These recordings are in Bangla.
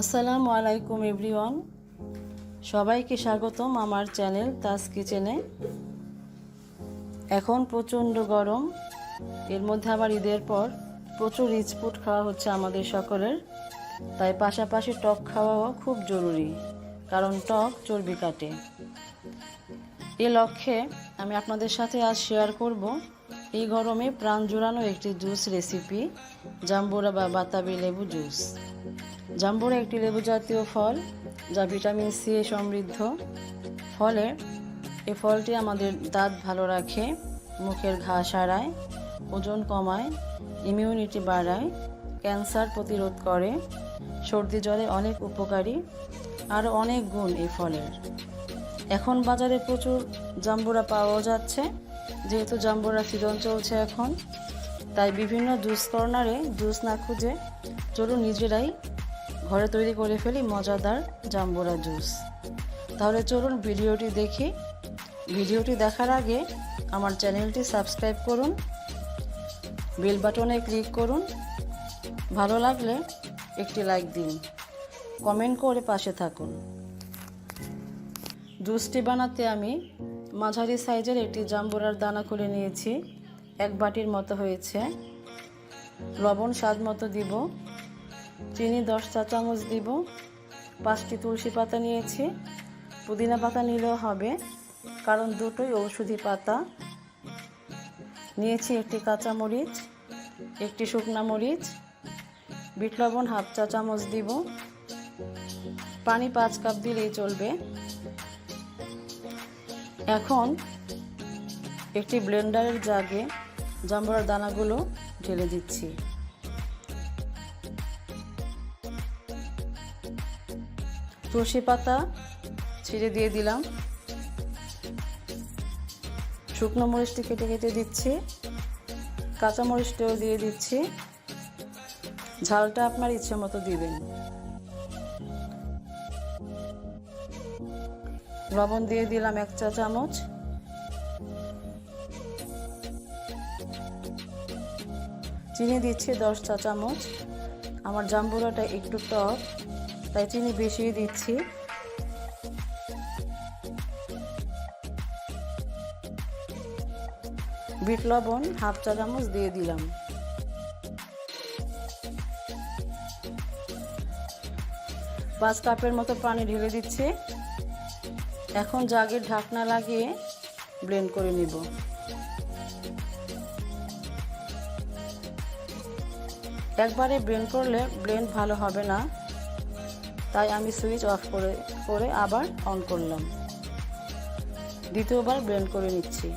আসসালামু আলাইকুম এভরিওয়ান, সবাইকে স্বাগতম আমার চ্যানেল তাজ কিচেনে। এখন প্রচণ্ড গরম, এর মধ্যে আবার ঈদের পর প্রচুর রিচ ফুড খাওয়া হচ্ছে আমাদের সকলের, তাই পাশাপাশি টক খাওয়াও খুব জরুরি, কারণ টক চর্বি কাটে। এ লক্ষ্যে আমি আপনাদের সাথে আজ শেয়ার করব এই গরমে প্রাণ জুড়ানো একটি জুস রেসিপি, জাম্বুরা বা বাতাবি লেবু জুস। জাম্বুরা একটি লেবু জাতীয় ফল যা ভিটামিন সি এ সমৃদ্ধ। ফলে এই ফলটি আমাদের দাঁত ভালো রাখে, মুখের ঘা সারায়, ওজন কমায়, ইমিউনিটি বাড়ায়, ক্যান্সার প্রতিরোধ করে, সর্দি জ্বরে অনেক উপকারী, আরও অনেক গুণ এই ফলের। এখন বাজারে প্রচুর জাম্বুরা পাওয়া যাচ্ছে, যেহেতু জাম্বুরা সিজন চলছে এখন, তাই বিভিন্ন জুস কর্নারে জুস না খুঁজে চলুন নিজেরাই ঘরে তৈরি করে ফেলি মজাদার জাম্বুরা জুস। তাহলে চলুন ভিডিওটি দেখি। ভিডিওটি দেখার আগে আমার চ্যানেলটি সাবস্ক্রাইব করুন, বেল বাটনে ক্লিক করুন, ভালো লাগলে একটি লাইক দিন, কমেন্ট করে পাশে থাকুন। জুসটি বানাতে আমি মাঝারি সাইজের একটি জাম্বুরার দানা খুলে নিয়েছি, 1 বাটির মতো হয়েছে। লবণ স্বাদ মতো দিব, চিনি 10 চা চামচ দিব, 5টি তুলসী পাতা নিয়েছি, পুদিনা পাতা নিলেও হবে কারণ দুটোই ঔষধি পাতা। নিয়েছি একটি কাঁচা মরিচ, একটি শুকনা মরিচ, বিট লবণ 1/2 চা চামচ দিব, পানি 5 কাপ দিলেই চলবে। এখন একটি ব্লেন্ডারের জাগে জাম্বুরার দানাগুলো ঢেলে দিচ্ছি। তুলসী পাতা ছিঁড়ে দিয়ে দিলাম, শুকনো মরিচটি কেটে কেটে দিচ্ছি, কাঁচা মরিচটাও দিয়ে দিচ্ছি, ঝালটা আপনার ইচ্ছে মতো দিবেন। লবণ দিয়ে দিলাম 1 চা চামচ, চিনি দিচ্ছি 10 চা চামচ। আমার জাম্বুরাটা একটু টক, তাই চিনি বেশি দিচ্ছি। বিট লবণ 1/2 চা চামচ দিয়ে দিলাম। পাঁচ কাপের মতো পানি ঢেলে দিচ্ছি। এখন জাগের ঢাকনা লাগিয়ে ব্লেন্ড করে নিব। একবারে ব্লেন্ড করলে ব্লেন্ড ভালো হবে না, তাই আমি সুইচ অফ করে আবার অন করলাম। দ্বিতীয়বার ব্লেন্ড করে নিচ্ছি।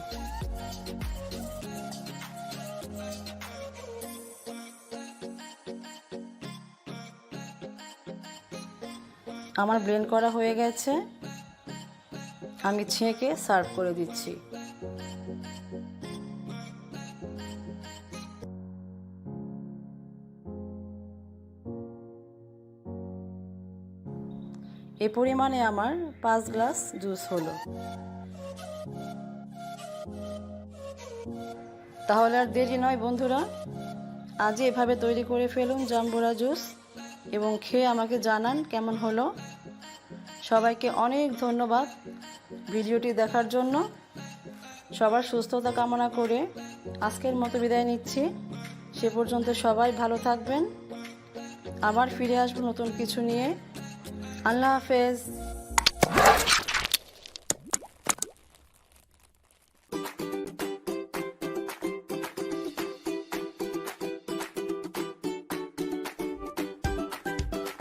আমার ব্লেন্ড করা হয়ে গেছে, আমি ছেঁকে সার্ভ করে দিচ্ছি। এই পরিমাণে আমার 5 গ্লাস জুস হলো। তাহলে আর দেরি নয় বন্ধুরা, আজই এভাবে তৈরি করে ফেলুন জাম্বুরা জুস এবং খেয়ে আমাকে জানান কেমন হলো। সবাইকে অনেক ধন্যবাদ ভিডিওটি দেখার জন্য। সবার সুস্থতা কামনা করে আজকের মতো বিদায় নিচ্ছি। সে পর্যন্ত সবাই ভালো থাকবেন, আবার ফিরে আসবো নতুন কিছু নিয়ে। আল্লাহ হাফেজ।